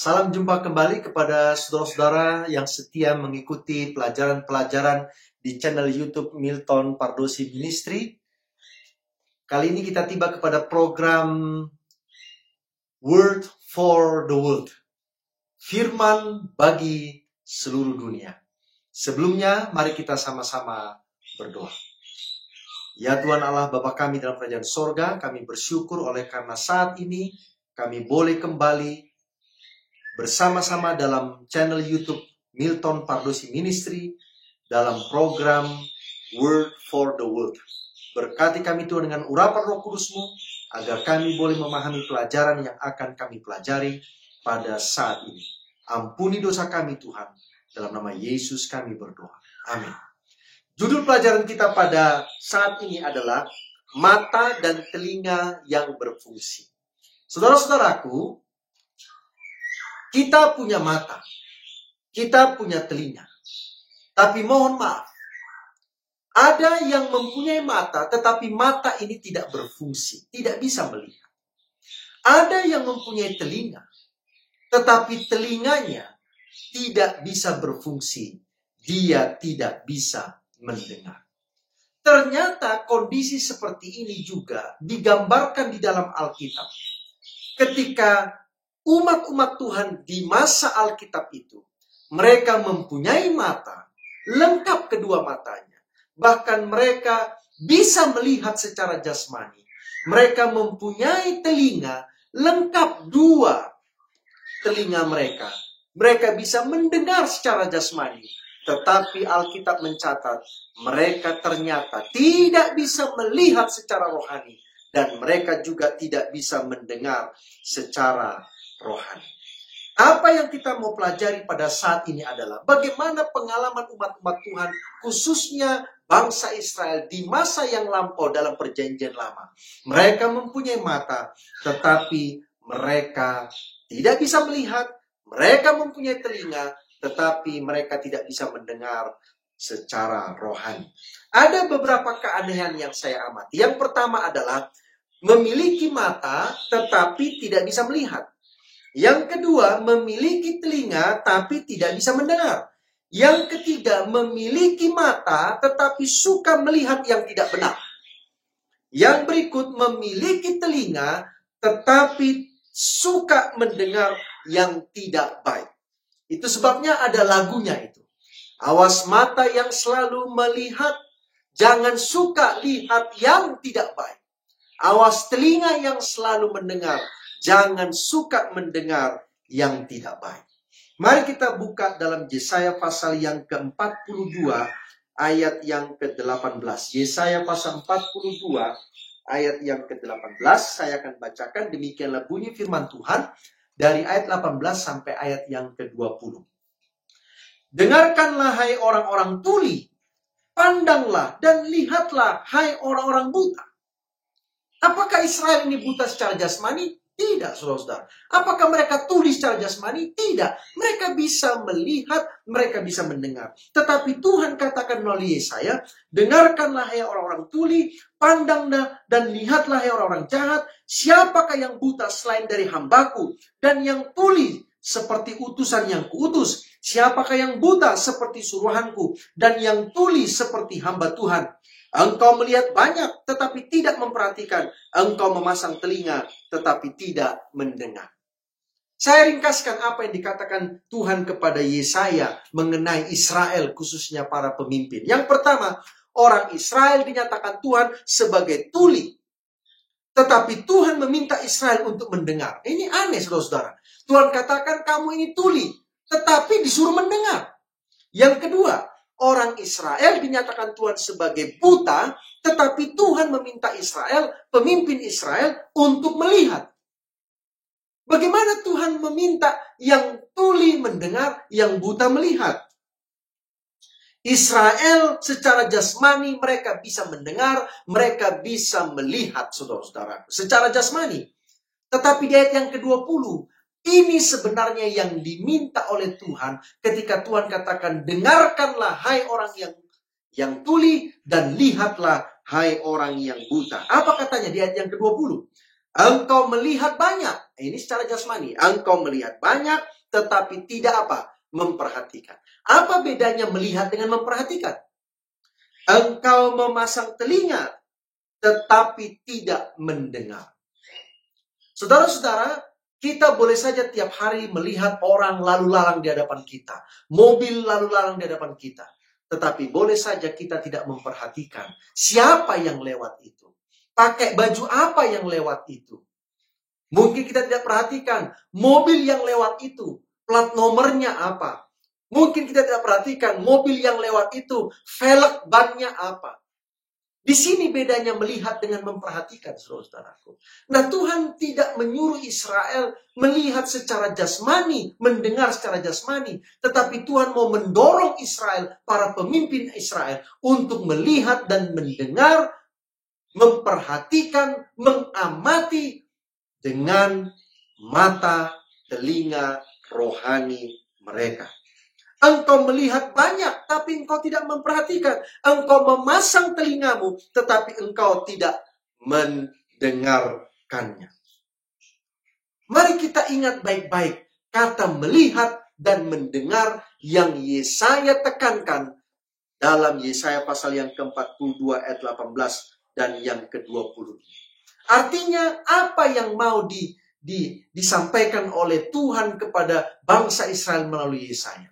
Salam jumpa kembali kepada saudara-saudara yang setia mengikuti pelajaran-pelajaran di channel YouTube Milton Pardosi Ministry. Kali ini kita tiba kepada program Word for the World, firman bagi seluruh dunia. Sebelumnya, mari kita sama-sama berdoa. Ya Tuhan Allah Bapa kami dalam kerajaan sorga, kami bersyukur oleh karena saat ini kami boleh kembali bersama-sama dalam channel YouTube Milton Pardosi Ministry dalam program Word for the World. Berkati kami Tuhan dengan urapan Roh Kudus-Mu agar kami boleh memahami pelajaran yang akan kami pelajari pada saat ini. Ampuni dosa kami Tuhan, dalam nama Yesus kami berdoa. Amin. Judul pelajaran kita pada saat ini adalah mata dan telinga yang berfungsi. Saudara-saudaraku, kita punya mata, kita punya telinga. Tapi mohon maaf, ada yang mempunyai mata, tetapi mata ini tidak berfungsi, tidak bisa melihat. Ada yang mempunyai telinga, tetapi telinganya tidak bisa berfungsi, dia tidak bisa mendengar. Ternyata kondisi seperti ini juga digambarkan di dalam Alkitab. Ketika umat-umat Tuhan di masa Alkitab itu, mereka mempunyai mata, lengkap kedua matanya. Bahkan mereka bisa melihat secara jasmani. Mereka mempunyai telinga, lengkap dua telinga mereka. Mereka bisa mendengar secara jasmani. Tetapi Alkitab mencatat, mereka ternyata tidak bisa melihat secara rohani. Dan mereka juga tidak bisa mendengar secara rohani. Apa yang kita mau pelajari pada saat ini adalah bagaimana pengalaman umat-umat Tuhan, khususnya bangsa Israel di masa yang lampau dalam perjanjian lama. Mereka mempunyai mata, tetapi mereka tidak bisa melihat. Mereka mempunyai telinga, tetapi mereka tidak bisa mendengar secara rohani. Ada beberapa keanehan yang saya amati. Yang pertama adalah memiliki mata, tetapi tidak bisa melihat. Yang kedua, memiliki telinga tapi tidak bisa mendengar. Yang ketiga, memiliki mata tetapi suka melihat yang tidak benar. Yang berikut, memiliki telinga tetapi suka mendengar yang tidak baik. Itu sebabnya ada lagunya itu. Awas mata yang selalu melihat, jangan suka lihat yang tidak baik. Awas telinga yang selalu mendengar, jangan suka mendengar yang tidak baik. Mari kita buka dalam Yesaya pasal yang ke-42 ayat yang ke-18. Yesaya pasal 42 ayat yang ke-18. Saya akan bacakan, demikianlah bunyi firman Tuhan dari ayat 18 sampai ayat yang ke-20. Dengarkanlah hai orang-orang tuli, pandanglah dan lihatlah hai orang-orang buta. Apakah Israel ini buta secara jasmani? Tidak, saudara-saudara. Apakah mereka tuli secara jasmani? Tidak. Mereka bisa melihat, mereka bisa mendengar. Tetapi Tuhan katakan melalui Yesaya, dengarkanlah hai orang-orang tuli, pandanglah dan lihatlah hai orang-orang jahat, siapakah yang buta selain dari hambaku, dan yang tuli seperti utusan yang kuutus, siapakah yang buta seperti suruhanku, dan yang tuli seperti hamba Tuhan. Engkau melihat banyak tetapi tidak memperhatikan. Engkau memasang telinga tetapi tidak mendengar. Saya ringkaskan apa yang dikatakan Tuhan kepada Yesaya mengenai Israel, khususnya para pemimpin. Yang pertama, orang Israel dinyatakan Tuhan sebagai tuli. Tetapi Tuhan meminta Israel untuk mendengar. Ini aneh, saudara-saudara. Tuhan katakan kamu ini tuli, tetapi disuruh mendengar. Yang kedua, orang Israel dinyatakan Tuhan sebagai buta, tetapi Tuhan meminta Israel, pemimpin Israel, untuk melihat. Bagaimana Tuhan meminta yang tuli mendengar, yang buta melihat? Israel secara jasmani mereka bisa mendengar, mereka bisa melihat, saudara-saudara, secara jasmani. Tetapi di ayat yang ke-20, ini sebenarnya yang diminta oleh Tuhan ketika Tuhan katakan, dengarkanlah hai orang yang tuli dan lihatlah hai orang yang buta. Apa katanya di ayat yang ke-20? Engkau melihat banyak. Ini secara jasmani. Engkau melihat banyak, tetapi tidak apa? Memperhatikan. Apa bedanya melihat dengan memperhatikan? Engkau memasang telinga, tetapi tidak mendengar. Saudara-saudara, kita boleh saja tiap hari melihat orang lalu lalang di hadapan kita. Mobil lalu lalang di hadapan kita. Tetapi boleh saja kita tidak memperhatikan siapa yang lewat itu. Pakai baju apa yang lewat itu. Mungkin kita tidak perhatikan mobil yang lewat itu. Plat nomornya apa. Mungkin kita tidak perhatikan mobil yang lewat itu, velg bannya apa. Di sini bedanya melihat dengan memperhatikan, saudaraku. Nah, Tuhan tidak menyuruh Israel melihat secara jasmani, mendengar secara jasmani. Tetapi Tuhan mau mendorong Israel, para pemimpin Israel, untuk melihat dan mendengar, memperhatikan, mengamati dengan mata, telinga, rohani mereka. Engkau melihat banyak, tapi engkau tidak memperhatikan. Engkau memasang telingamu, tetapi engkau tidak mendengarkannya. Mari kita ingat baik-baik kata melihat dan mendengar yang Yesaya tekankan dalam Yesaya pasal yang ke-42 ayat 18 dan yang ke-20. Artinya apa yang mau disampaikan oleh Tuhan kepada bangsa Israel melalui Yesaya?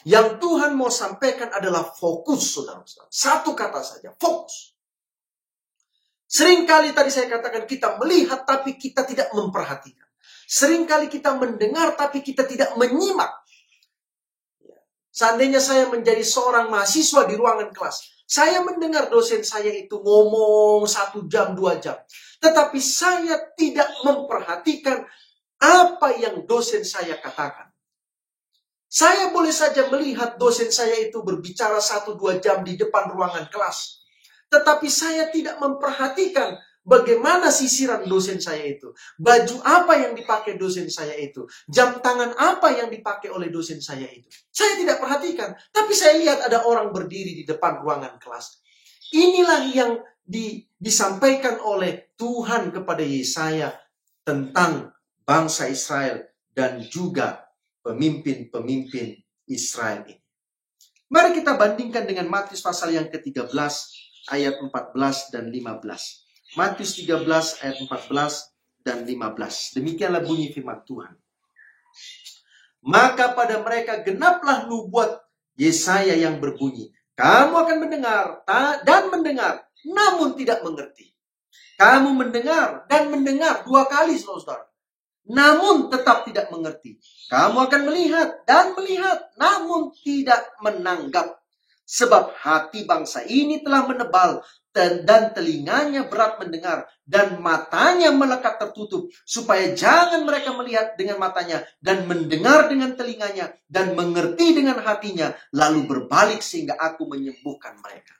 Yang Tuhan mau sampaikan adalah fokus, saudara-saudara. Satu kata saja, fokus. Seringkali tadi saya katakan kita melihat tapi kita tidak memperhatikan. Seringkali kita mendengar tapi kita tidak menyimak. Seandainya saya menjadi seorang mahasiswa di ruangan kelas, saya mendengar dosen saya itu ngomong 1 jam, 2 jam. Tetapi saya tidak memperhatikan apa yang dosen saya katakan. Saya boleh saja melihat dosen saya itu berbicara 1-2 jam di depan ruangan kelas. Tetapi saya tidak memperhatikan bagaimana sisiran dosen saya itu. Baju apa yang dipakai dosen saya itu. Jam tangan apa yang dipakai oleh dosen saya itu. Saya tidak perhatikan. Tapi saya lihat ada orang berdiri di depan ruangan kelas. Inilah yang disampaikan oleh Tuhan kepada Yesaya tentang bangsa Israel dan juga pemimpin-pemimpin Israel ini. Mari kita bandingkan dengan Matius pasal yang ke-13 ayat 14 dan 15. Matius 13 ayat 14 dan 15. Demikianlah bunyi firman Tuhan. Maka pada mereka genaplah nubuat Yesaya yang berbunyi, kamu akan mendengar dan mendengar, namun tidak mengerti. Kamu mendengar dan mendengar 2 kali, saudara. Namun tetap tidak mengerti. Kamu akan melihat dan melihat, namun tidak menanggap. Sebab hati bangsa ini telah menebal, dan telinganya berat mendengar, dan matanya melekat tertutup, supaya jangan mereka melihat dengan matanya, dan mendengar dengan telinganya, dan mengerti dengan hatinya, lalu berbalik sehingga aku menyembuhkan mereka.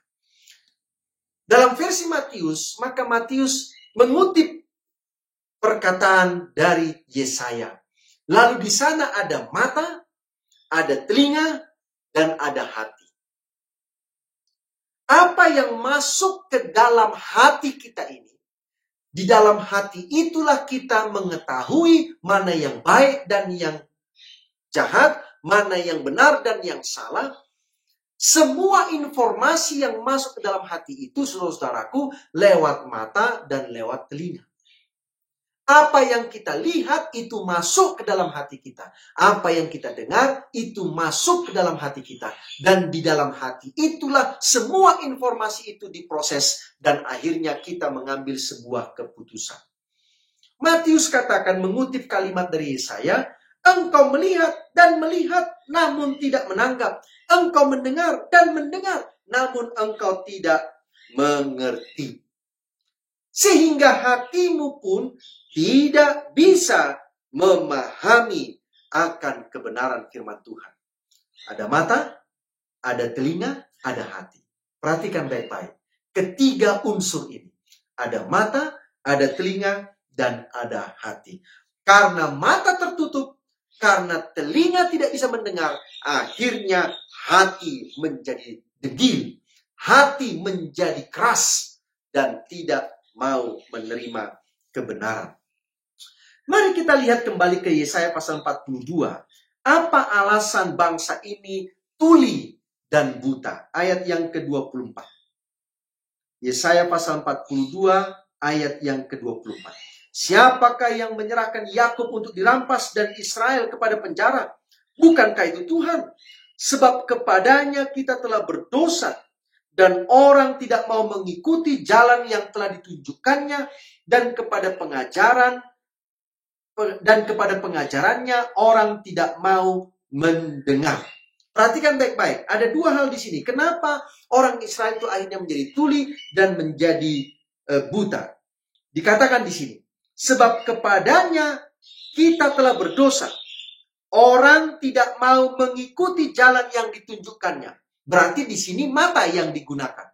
Dalam versi Matius, maka Matius mengutip perkataan dari Yesaya. Lalu di sana ada mata, ada telinga, dan ada hati. Apa yang masuk ke dalam hati kita ini? Di dalam hati itulah kita mengetahui mana yang baik dan yang jahat, mana yang benar dan yang salah. Semua informasi yang masuk ke dalam hati itu, saudaraku, lewat mata dan lewat telinga. Apa yang kita lihat itu masuk ke dalam hati kita. Apa yang kita dengar itu masuk ke dalam hati kita. Dan di dalam hati itulah semua informasi itu diproses. Dan akhirnya kita mengambil sebuah keputusan. Matius katakan mengutip kalimat dari Yesaya. Engkau melihat dan melihat namun tidak menanggap. Engkau mendengar dan mendengar namun engkau tidak mengerti. Sehingga hatimu pun tidak bisa memahami akan kebenaran firman Tuhan. Ada mata, ada telinga, ada hati. Perhatikan baik-baik. Ketiga unsur ini. Ada mata, ada telinga, dan ada hati. Karena mata tertutup, karena telinga tidak bisa mendengar, akhirnya hati menjadi degil. Hati menjadi keras dan tidak mau menerima kebenaran. Mari kita lihat kembali ke Yesaya pasal 42. Apa alasan bangsa ini tuli dan buta? Ayat yang ke-24. Yesaya pasal 42 ayat yang ke-24. Siapakah yang menyerahkan Yakub untuk dirampas dan Israel kepada penjara? Bukankah itu Tuhan? Sebab kepadanya kita telah berdosa, dan orang tidak mau mengikuti jalan yang telah ditunjukkannya, dan kepada pengajarannya orang tidak mau mendengar. Perhatikan baik-baik. Ada dua hal di sini. Kenapa orang Israel itu akhirnya menjadi tuli dan menjadi buta? Dikatakan di sini, sebab kepadanya kita telah berdosa. Orang tidak mau mengikuti jalan yang ditunjukkannya. Berarti di sini mata yang digunakan.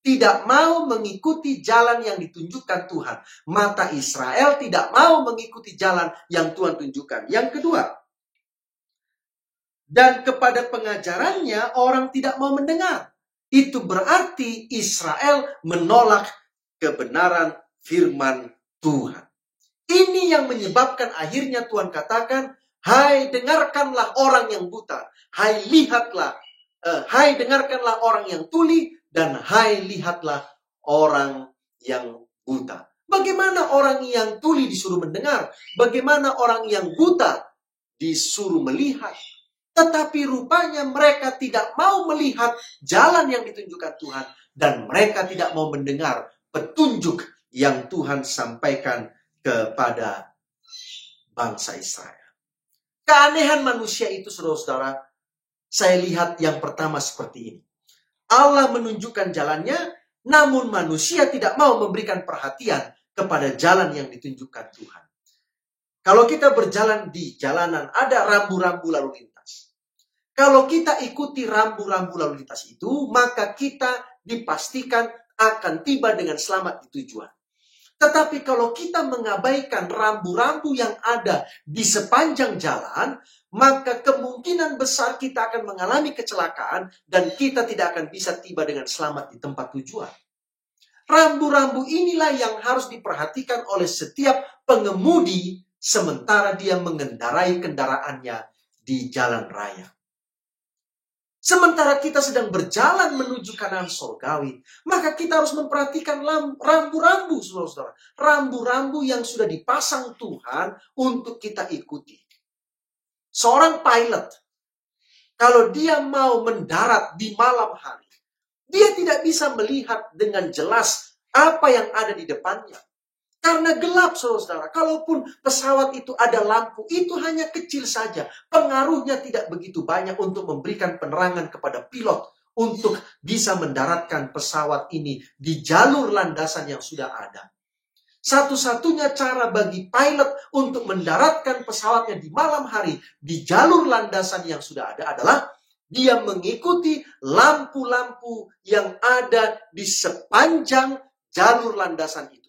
Tidak mau mengikuti jalan yang ditunjukkan Tuhan. Mata Israel tidak mau mengikuti jalan yang Tuhan tunjukkan. Yang kedua, dan kepada pengajarannya orang tidak mau mendengar. Itu berarti Israel menolak kebenaran firman Tuhan. Ini yang menyebabkan akhirnya Tuhan katakan, hai dengarkanlah orang yang buta, hai dengarkanlah orang yang tuli, dan hai lihatlah orang yang buta. Bagaimana orang yang tuli disuruh mendengar? Bagaimana orang yang buta disuruh melihat? Tetapi rupanya mereka tidak mau melihat jalan yang ditunjukkan Tuhan, dan mereka tidak mau mendengar petunjuk yang Tuhan sampaikan kepada bangsa Israel. Keanehan manusia itu, saudara-saudara, saya lihat yang pertama seperti ini. Allah menunjukkan jalannya, namun manusia tidak mau memberikan perhatian kepada jalan yang ditunjukkan Tuhan. Kalau kita berjalan di jalanan, ada rambu-rambu lalu lintas. Kalau kita ikuti rambu-rambu lalu lintas itu, maka kita dipastikan akan tiba dengan selamat di tujuan. Tetapi kalau kita mengabaikan rambu-rambu yang ada di sepanjang jalan, maka kemungkinan besar kita akan mengalami kecelakaan dan kita tidak akan bisa tiba dengan selamat di tempat tujuan. Rambu-rambu inilah yang harus diperhatikan oleh setiap pengemudi sementara dia mengendarai kendaraannya di jalan raya. Sementara kita sedang berjalan menuju Kanaan Surgawi, maka kita harus memperhatikan rambu-rambu, saudara-saudara. Rambu-rambu yang sudah dipasang Tuhan untuk kita ikuti. Seorang pilot, kalau dia mau mendarat di malam hari, dia tidak bisa melihat dengan jelas apa yang ada di depannya. Karena gelap, saudara-saudara. Kalaupun pesawat itu ada lampu, itu hanya kecil saja. Pengaruhnya tidak begitu banyak untuk memberikan penerangan kepada pilot untuk bisa mendaratkan pesawat ini di jalur landasan yang sudah ada. Satu-satunya cara bagi pilot untuk mendaratkan pesawatnya di malam hari di jalur landasan yang sudah ada adalah dia mengikuti lampu-lampu yang ada di sepanjang jalur landasan itu.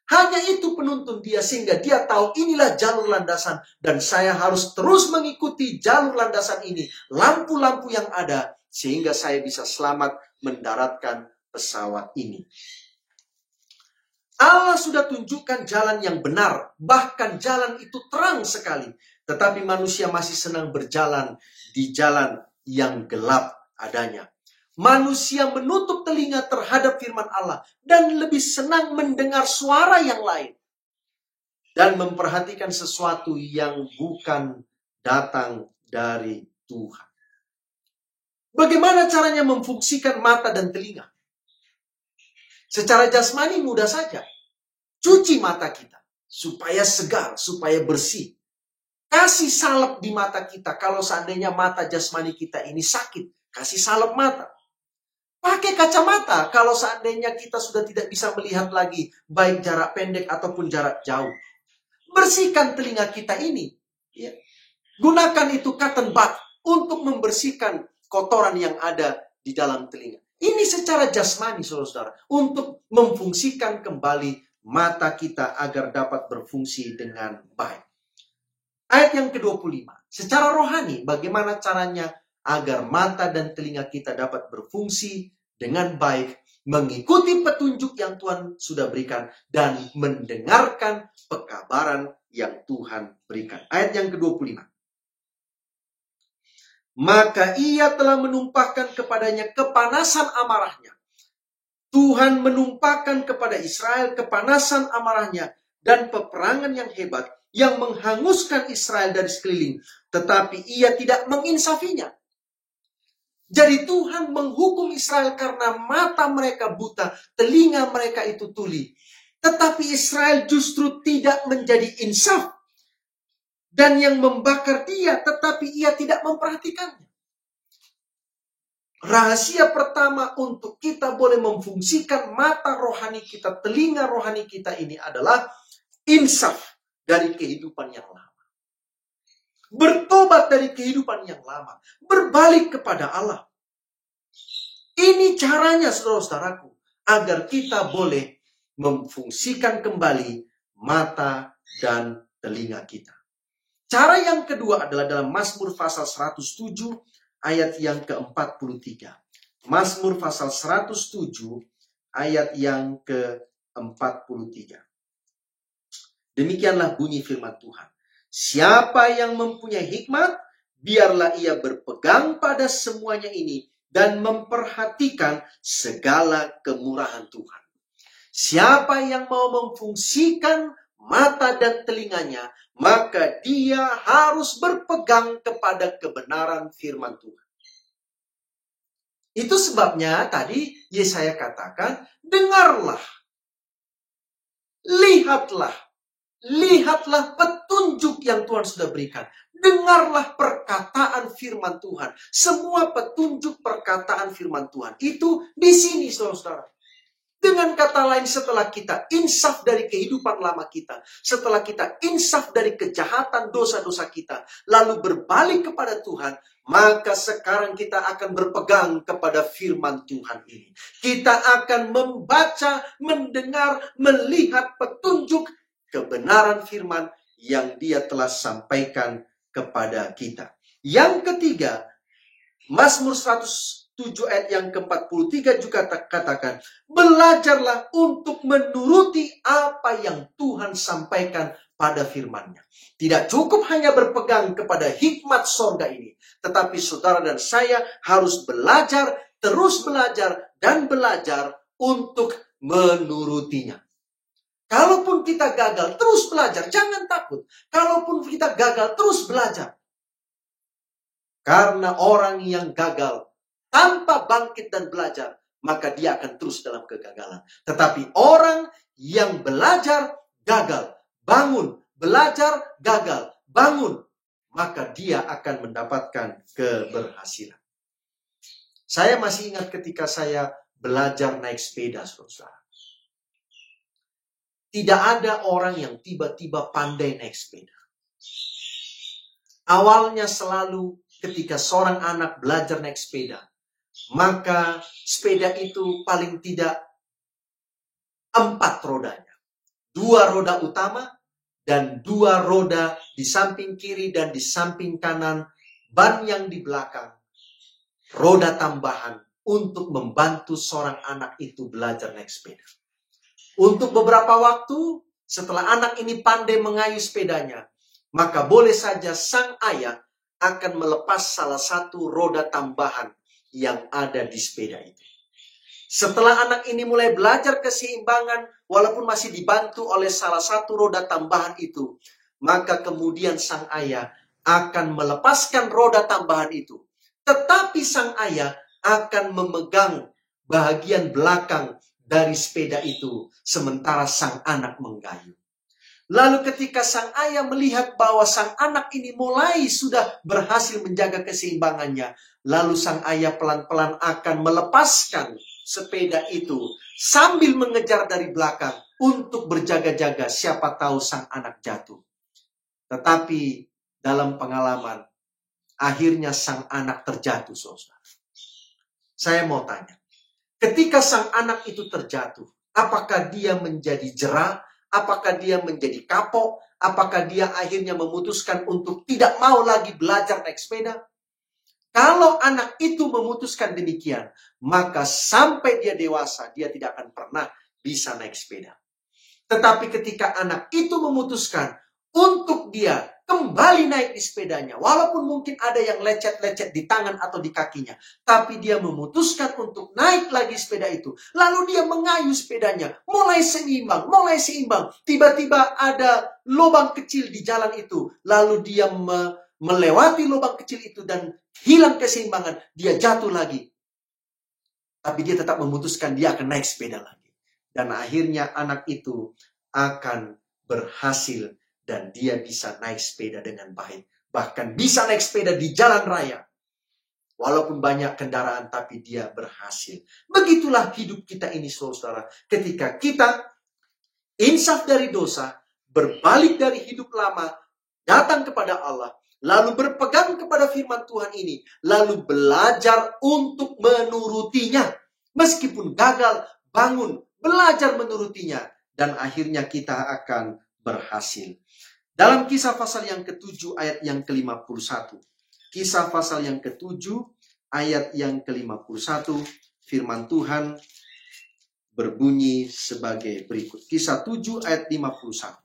Hanya itu penuntun dia, sehingga dia tahu inilah jalur landasan dan saya harus terus mengikuti jalur landasan ini, lampu-lampu yang ada, sehingga saya bisa selamat mendaratkan pesawat ini. Allah sudah tunjukkan jalan yang benar, bahkan jalan itu terang sekali, tetapi manusia masih senang berjalan di jalan yang gelap adanya. Manusia menutup telinga terhadap firman Allah dan lebih senang mendengar suara yang lain dan memperhatikan sesuatu yang bukan datang dari Tuhan. Bagaimana caranya memfungsikan mata dan telinga? Secara jasmani mudah saja. Cuci mata kita supaya segar, supaya bersih. Kasih salep di mata kita kalau seandainya mata jasmani kita ini sakit, kasih salep mata. Pakai kacamata kalau seandainya kita sudah tidak bisa melihat lagi, baik jarak pendek ataupun jarak jauh. Bersihkan telinga kita ini. Ya. Gunakan itu cotton bud untuk membersihkan kotoran yang ada di dalam telinga. Ini secara jasmani, saudara-saudara, untuk memfungsikan kembali mata kita agar dapat berfungsi dengan baik. Ayat yang ke-25. Secara rohani, bagaimana caranya agar mata dan telinga kita dapat berfungsi dengan baik, mengikuti petunjuk yang Tuhan sudah berikan, dan mendengarkan pekabaran yang Tuhan berikan. Ayat yang ke-25. Maka ia telah menumpahkan kepadanya kepanasan amarahnya. Tuhan menumpahkan kepada Israel kepanasan amarahnya dan peperangan yang hebat yang menghanguskan Israel dari sekeliling. Tetapi ia tidak menginsafinya. Jadi Tuhan menghukum Israel karena mata mereka buta, telinga mereka itu tuli. Tetapi Israel justru tidak menjadi insaf. Dan yang membakar dia, tetapi ia tidak memperhatikannya. Rahasia pertama untuk kita boleh memfungsikan mata rohani kita, telinga rohani kita ini adalah insaf dari kehidupan yang lama. Bertobat dari kehidupan yang lama. Berbalik kepada Allah. Ini caranya saudara-saudaraku. Agar kita boleh memfungsikan kembali mata dan telinga kita. Cara yang kedua adalah dalam Mazmur pasal 107 ayat yang ke-43. Mazmur pasal 107 ayat yang ke-43. Demikianlah bunyi firman Tuhan. Siapa yang mempunyai hikmat, biarlah ia berpegang pada semuanya ini dan memperhatikan segala kemurahan Tuhan. Siapa yang mau memfungsikan mata dan telinganya, maka dia harus berpegang kepada kebenaran firman Tuhan. Itu sebabnya tadi Yesaya katakan, dengarlah, lihatlah petunjuk yang Tuhan sudah berikan. Dengarlah perkataan firman Tuhan. Semua petunjuk perkataan firman Tuhan itu di sini, saudara-saudara. Dengan kata lain, setelah kita insaf dari kehidupan lama kita, setelah kita insaf dari kejahatan dosa-dosa kita, lalu berbalik kepada Tuhan, maka sekarang kita akan berpegang kepada firman Tuhan ini. Kita akan membaca, mendengar, melihat petunjuk kebenaran firman yang Dia telah sampaikan kepada kita. Yang ketiga, Mazmur 107 ayat yang ke-43 juga katakan, belajarlah untuk menuruti apa yang Tuhan sampaikan pada firman-Nya. Tidak cukup hanya berpegang kepada hikmat sorga ini, tetapi saudara dan saya harus belajar, terus belajar, dan belajar untuk menurutinya. Kalaupun kita gagal, terus belajar. Jangan takut. Kalaupun kita gagal, terus belajar. Karena orang yang gagal tanpa bangkit dan belajar, maka dia akan terus dalam kegagalan. Tetapi orang yang belajar, gagal, bangun, belajar, gagal, bangun, maka dia akan mendapatkan keberhasilan. Saya masih ingat ketika saya belajar naik sepeda, saudara. Tidak ada orang yang tiba-tiba pandai naik sepeda. Awalnya selalu ketika seorang anak belajar naik sepeda, maka sepeda itu paling tidak 4 rodanya. 2 roda utama dan 2 roda di samping kiri dan di samping kanan, ban yang di belakang, roda tambahan untuk membantu seorang anak itu belajar naik sepeda. Untuk beberapa waktu setelah anak ini pandai mengayuh sepedanya, maka boleh saja sang ayah akan melepas salah satu roda tambahan yang ada di sepeda itu. Setelah anak ini mulai belajar keseimbangan, walaupun masih dibantu oleh salah satu roda tambahan itu, maka kemudian sang ayah akan melepaskan roda tambahan itu. Tetapi sang ayah akan memegang bagian belakang dari sepeda itu, sementara sang anak menggayuh. Lalu ketika sang ayah melihat bahwa sang anak ini mulai sudah berhasil menjaga keseimbangannya, lalu sang ayah pelan-pelan akan melepaskan sepeda itu sambil mengejar dari belakang untuk berjaga-jaga, siapa tahu sang anak jatuh. Tetapi dalam pengalaman, akhirnya sang anak terjatuh, saudara. Saya mau tanya, ketika sang anak itu terjatuh, apakah dia menjadi jerah? Apakah dia menjadi kapok? Apakah dia akhirnya memutuskan untuk tidak mau lagi belajar naik sepeda? Kalau anak itu memutuskan demikian, maka sampai dia dewasa, dia tidak akan pernah bisa naik sepeda. Tetapi ketika anak itu memutuskan untuk dia kembali naik di sepedanya. Walaupun mungkin ada yang lecet-lecet di tangan atau di kakinya. Tapi dia memutuskan untuk naik lagi sepeda itu. Lalu dia mengayuh sepedanya. Mulai seimbang. Tiba-tiba ada lubang kecil di jalan itu. Lalu dia melewati lubang kecil itu dan hilang keseimbangan. Dia jatuh lagi. Tapi dia tetap memutuskan dia akan naik sepeda lagi. Dan akhirnya anak itu akan berhasil. Dan dia bisa naik sepeda dengan baik. Bahkan bisa naik sepeda di jalan raya. Walaupun banyak kendaraan, tapi dia berhasil. Begitulah hidup kita ini, saudara. Ketika kita insaf dari dosa, berbalik dari hidup lama, datang kepada Allah, lalu berpegang kepada firman Tuhan ini, lalu belajar untuk menurutinya. Meskipun gagal, bangun, belajar menurutinya. Dan akhirnya kita akan berhasil. Dalam Kisah pasal yang ke-7 ayat yang ke-51. Kisah pasal yang ke-7 ayat yang ke-51. Firman Tuhan berbunyi sebagai berikut. Kisah 7 ayat 51.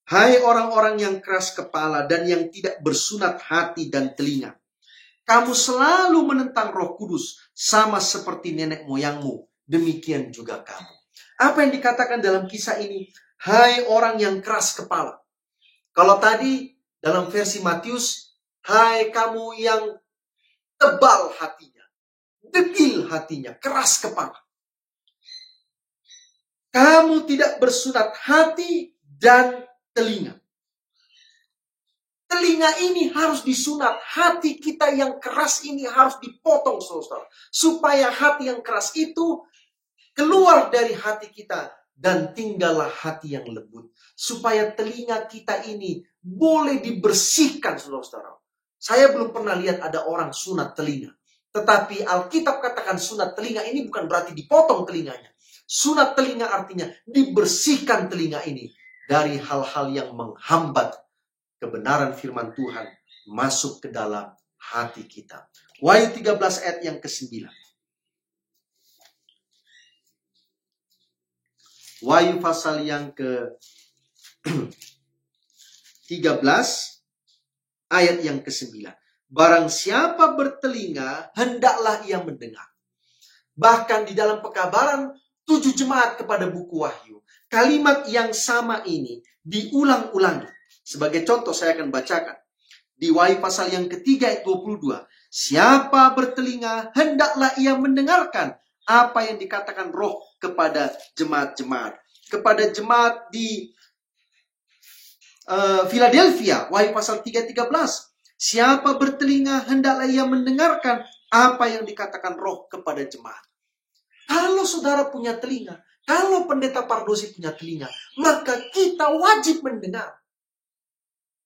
Hai orang-orang yang keras kepala dan yang tidak bersunat hati dan telinga. Kamu selalu menentang Roh Kudus, sama seperti nenek moyangmu. Demikian juga kamu. Apa yang dikatakan dalam kisah ini? Hai orang yang keras kepala. Kalau tadi dalam versi Matius, hai kamu yang tebal hatinya, degil hatinya, keras kepala. Kamu tidak bersunat hati dan telinga. Telinga ini harus disunat. Hati kita yang keras ini harus dipotong, saudara. Supaya hati yang keras itu keluar dari hati kita. Dan tinggallah hati yang lembut. Supaya telinga kita ini boleh dibersihkan, saudara. Saya belum pernah lihat ada orang sunat telinga. Tetapi Alkitab katakan sunat telinga ini bukan berarti dipotong telinganya. Sunat telinga artinya dibersihkan telinga ini dari hal-hal yang menghambat kebenaran firman Tuhan masuk ke dalam hati kita. Wahyu 13 ayat yang ke-9. Wahyu pasal yang ke-13 ayat yang ke-9. Barang siapa bertelinga, hendaklah ia mendengar. Bahkan di dalam pekabaran 7 jemaat kepada buku Wahyu, kalimat yang sama ini diulang-ulangi. Sebagai contoh saya akan bacakan. Di Wahyu pasal yang ketiga ayat 22. Siapa bertelinga, hendaklah ia mendengarkan apa yang dikatakan Roh kepada jemaat-jemaat. Kepada jemaat di Philadelphia, Wahyu pasal 3:13. Siapa bertelinga, hendaklah ia mendengarkan apa yang dikatakan Roh kepada jemaat. Kalau saudara punya telinga, kalau pendeta Pardosi punya telinga, maka kita wajib mendengar.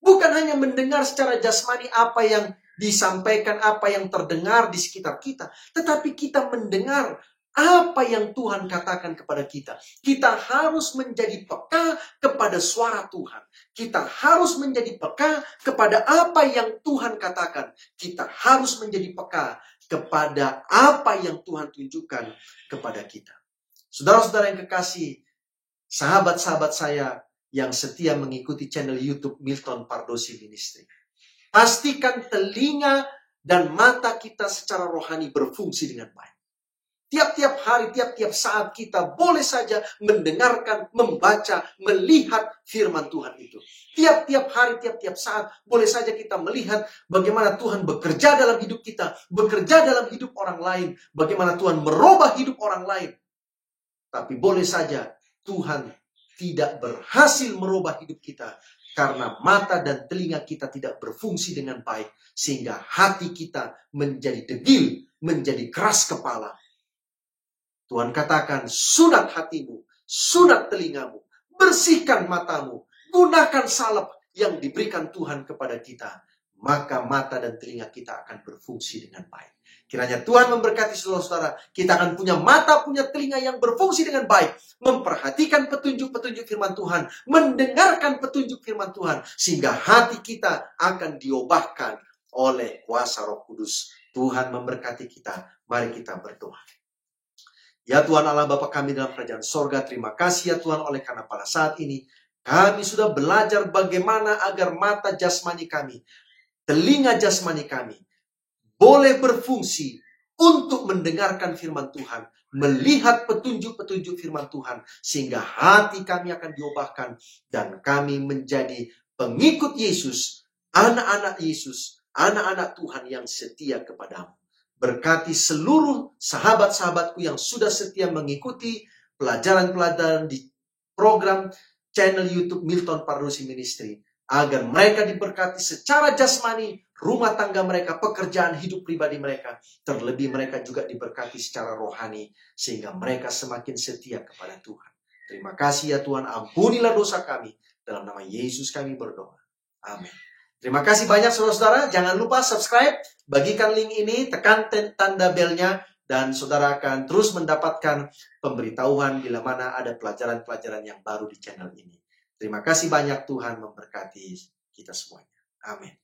Bukan hanya mendengar secara jasmani apa yang disampaikan, apa yang terdengar di sekitar kita. Tetapi kita mendengar apa yang Tuhan katakan kepada kita. Kita harus menjadi peka kepada suara Tuhan. Kita harus menjadi peka kepada apa yang Tuhan katakan. Kita harus menjadi peka kepada apa yang Tuhan tunjukkan kepada kita. Saudara-saudara yang kekasih, sahabat-sahabat saya yang setia mengikuti channel YouTube Milton Pardosi Ministry. Pastikan telinga dan mata kita secara rohani berfungsi dengan baik. Tiap-tiap hari, tiap-tiap saat kita boleh saja mendengarkan, membaca, melihat firman Tuhan itu. Tiap-tiap hari, tiap-tiap saat boleh saja kita melihat bagaimana Tuhan bekerja dalam hidup kita, bekerja dalam hidup orang lain, bagaimana Tuhan merubah hidup orang lain. Tapi boleh saja Tuhan tidak berhasil merubah hidup kita karena mata dan telinga kita tidak berfungsi dengan baik, sehingga hati kita menjadi degil, menjadi keras kepala. Tuhan katakan, sunat hatimu, sunat telingamu, bersihkan matamu, gunakan salep yang diberikan Tuhan kepada kita, maka mata dan telinga kita akan berfungsi dengan baik. Kiranya Tuhan memberkati saudara-saudara, kita akan punya mata, punya telinga yang berfungsi dengan baik, memperhatikan petunjuk-petunjuk firman Tuhan, mendengarkan petunjuk firman Tuhan, sehingga hati kita akan diubahkan oleh kuasa Roh Kudus Tuhan memberkati kita. Mari kita berdoa. Ya Tuhan Allah Bapa kami dalam kerajaan sorga, terima kasih ya Tuhan oleh karena pada saat ini kami sudah belajar bagaimana agar mata jasmani kami, telinga jasmani kami boleh berfungsi untuk mendengarkan firman Tuhan, melihat petunjuk-petunjuk firman Tuhan, sehingga hati kami akan diubahkan dan kami menjadi pengikut Yesus, anak-anak Yesus, anak-anak Tuhan yang setia kepadamu. Berkati seluruh sahabat-sahabatku yang sudah setia mengikuti pelajaran-pelajaran di program channel YouTube Milton Pardusi Ministry, agar mereka diberkati secara jasmani, rumah tangga mereka, pekerjaan hidup pribadi mereka, terlebih mereka juga diberkati secara rohani, sehingga mereka semakin setia kepada Tuhan. Terima kasih ya Tuhan, ampunilah dosa kami, dalam nama Yesus kami berdoa. Amin. Terima kasih banyak saudara-saudara, jangan lupa subscribe, bagikan link ini, tekan tanda belnya, dan saudara akan terus mendapatkan pemberitahuan bila mana ada pelajaran-pelajaran yang baru di channel ini. Terima kasih banyak, Tuhan memberkati kita semuanya. Amin.